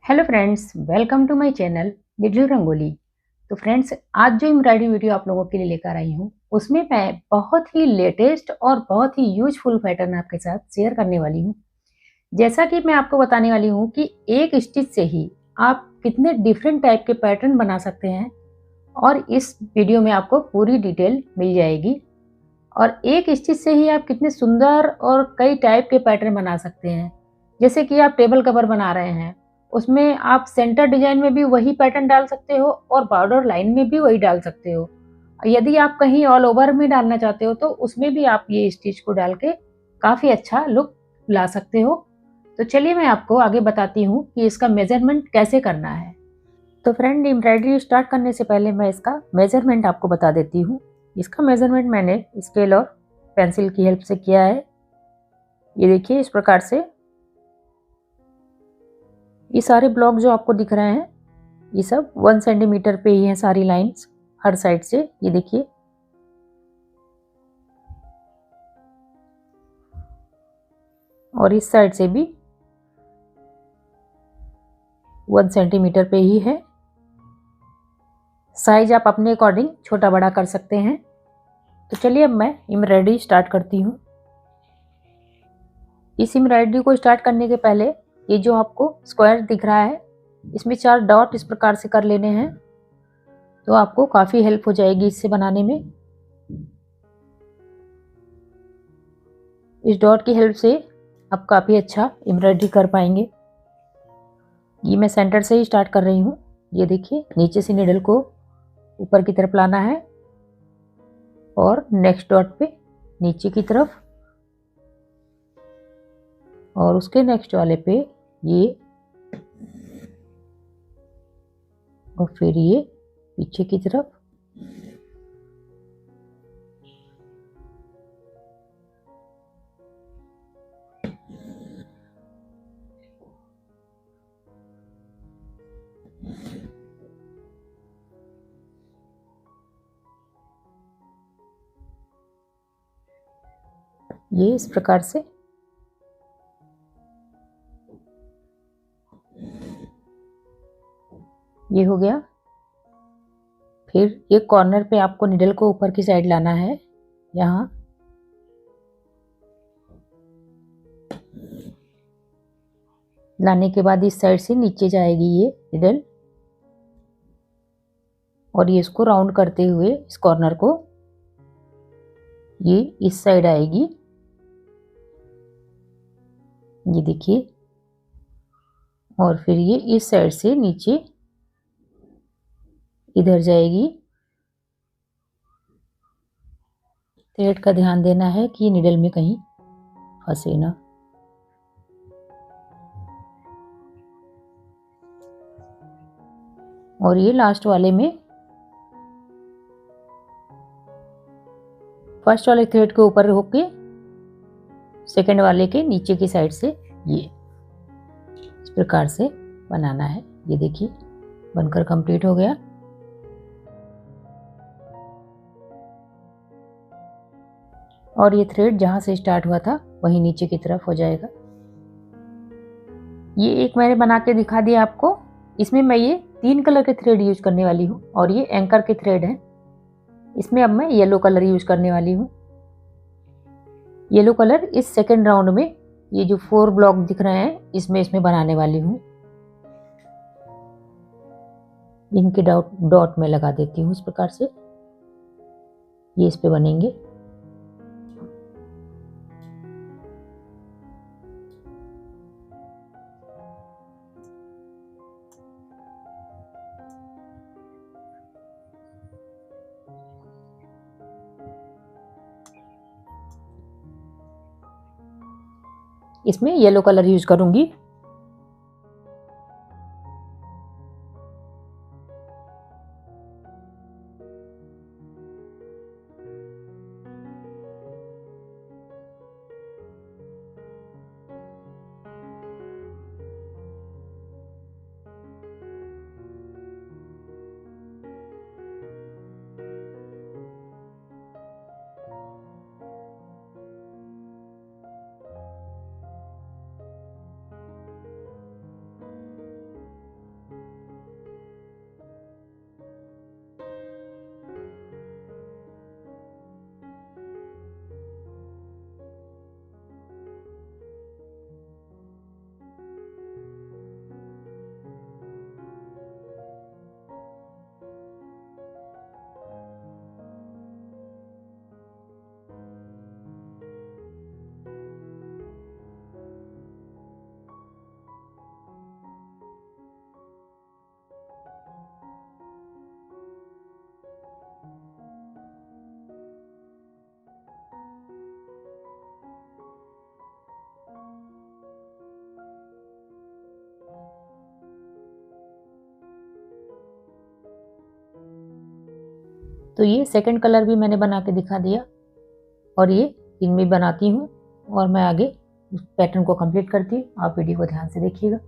Hello friends, welcome to my channel little Rangoli. तो friends, आज जो एम्ब्रॉयडरी वीडियो आप लोगों के लिए लेकर आई हूँ, उसमें मैं बहुत ही लेटेस्ट और बहुत ही यूजफुल पैटर्न आपके साथ शेयर करने वाली हूँ। जैसा कि मैं आपको बताने वाली हूँ कि एक स्टिच से ही आप कितने डिफरेंट टाइप के पैटर्न बना सकते हैं, और इस वीडियो में आपको पूरी डिटेल मिल जाएगी। और एक स्टिच से ही आप कितने सुंदर और कई टाइप के पैटर्न बना सकते हैं। जैसे कि आप टेबल कवर बना रहे हैं, उसमें आप सेंटर डिजाइन में भी वही पैटर्न डाल सकते हो और बॉर्डर लाइन में भी वही डाल सकते हो। यदि आप कहीं ऑल ओवर में डालना चाहते हो तो उसमें भी आप ये स्टिच को डाल के काफी अच्छा लुक ला सकते हो। तो चलिए मैं आपको आगे बताती हूँ कि इसका मेजरमेंट कैसे करना है। तो फ्रेंड, एम्ब्रॉयडरी स्टार्ट करने से पहले मैं इसका मेजरमेंट आपको बता देती हूँ। इसका मेजरमेंट मैंने स्केल और पेंसिल की हेल्प से किया है। ये देखिए, इस प्रकार से ये सारे ब्लॉक जो आपको दिख रहे हैं, ये सब 1 सेंटीमीटर पे ही हैं, सारी लाइंस हर साइड से। ये देखिए, और इस साइड से भी 1 सेंटीमीटर पे ही है। साइज आप अपने अकॉर्डिंग छोटा बड़ा कर सकते हैं। तो चलिए अब मैं एम्ब्रॉयडरी स्टार्ट करती हूँ। इस एम्ब्रॉयडरी को स्टार्ट करने के पहले ये जो आपको स्क्वायर दिख रहा है, इसमें 4 डॉट इस प्रकार से कर लेने हैं, तो आपको काफ़ी हेल्प हो जाएगी इससे बनाने में। इस डॉट की हेल्प से आप काफ़ी अच्छा एम्ब्रॉयडरी कर पाएंगे। ये मैं सेंटर से ही स्टार्ट कर रही हूँ। ये देखिए, नीचे से निडल को ऊपर की तरफ लाना है और नेक्स्ट डॉट पे नीचे की तरफ, और उसके नेक्स्ट वाले पे ये, और फिर ये पीछे की तरफ। ये इस प्रकार से ये हो गया। फिर ये कॉर्नर पे आपको निडल को ऊपर की साइड लाना है। यहाँ लाने के बाद इस साइड से नीचे जाएगी ये निडल, और ये इसको राउंड करते हुए इस कॉर्नर को ये इस साइड आएगी। ये देखिए, और फिर ये इस साइड से नीचे इधर जाएगी। थ्रेड का ध्यान देना है कि निडल में कहीं फंसे ना। और ये लास्ट वाले में फर्स्ट वाले थ्रेड के ऊपर होके सेकंड वाले के नीचे की साइड से ये इस प्रकार से बनाना है। ये देखिए, बनकर कंप्लीट हो गया। और ये थ्रेड जहां से स्टार्ट हुआ था वहीं नीचे की तरफ हो जाएगा। ये एक मैंने बना के दिखा दिया आपको। इसमें मैं ये 3 कलर के थ्रेड यूज करने वाली हूँ, और ये एंकर के थ्रेड हैं। इसमें अब मैं येलो कलर यूज करने वाली हूँ। येलो कलर इस सेकेंड राउंड में ये जो 4 ब्लॉक दिख रहे हैं इसमें बनाने वाली हूँ। इनके डॉट डॉट में लगा देती हूँ इस प्रकार से, ये इस पे बनेंगे। इसमें येलो कलर यूज करूंगी। तो ये सेकंड कलर भी मैंने बना के दिखा दिया और ये इनमें बनाती हूँ और मैं आगे पैटर्न को कंप्लीट करती हूँ। आप वीडियो को ध्यान से देखिएगा।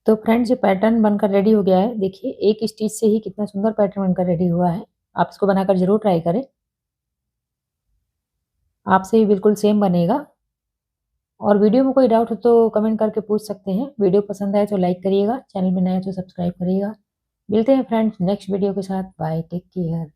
तो फ्रेंड्स ये पैटर्न बनकर रेडी हो गया है। देखिए एक स्टिच से ही कितना सुंदर पैटर्न बनकर रेडी हुआ है। आप इसको बनाकर ज़रूर ट्राई करें। आपसे भी बिल्कुल सेम बनेगा। और वीडियो में कोई डाउट हो तो कमेंट करके पूछ सकते हैं। वीडियो पसंद आए तो लाइक करिएगा, चैनल में नए हो तो सब्सक्राइब करिएगा। मिलते हैं फ्रेंड्स नेक्स्ट वीडियो के साथ। Bye, take care.